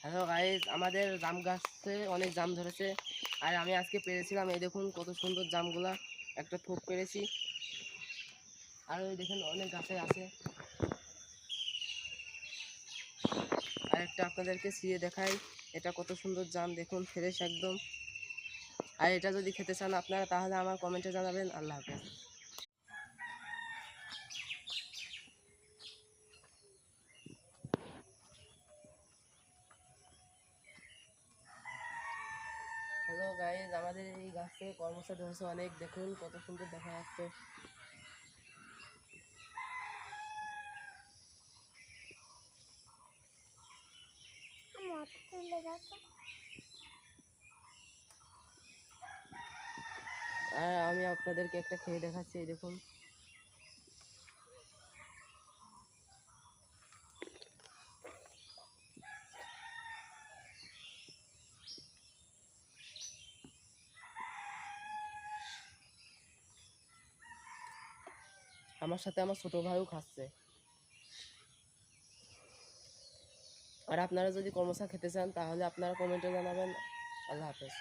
Hello guys, আমাদের জাম গাছে অনেক জাম ধরেছে। আর আমি আজকে পেরেছিলাম। এই দেখুন কত সুন্দর জামগুলা, একটা থোক পেরেছি। আর ওই দেখেন অনেক গাছে আছে। আর একটা আপনাদেরকে ছিঁড়ে দেখাই, এটা কত সুন্দর জাম, দেখুন ফ্রেশ একদম। আর এটা যদি খেতে চান আপনারা তাহলে আমার কমেন্টে জানাবেন। আল্লাহ হাফেজ। হ্যালো গাইস, আমাদের এই গাছে কর্মচা ধরেছে অনেক, দেখুন কত সুন্দর দেখা যাচ্ছে। আর আমি আপনাদেরকে একটা খেয়ে দেখাচ্ছি, এই দেখুন। আমার সাথে আমার ছোট ভাইও খাচ্ছে। আর আপনারা যদি কর্মচা খেতে চান তাহলে আপনারা কমেন্টে জানাবেন। আল্লাহ হাফেজ।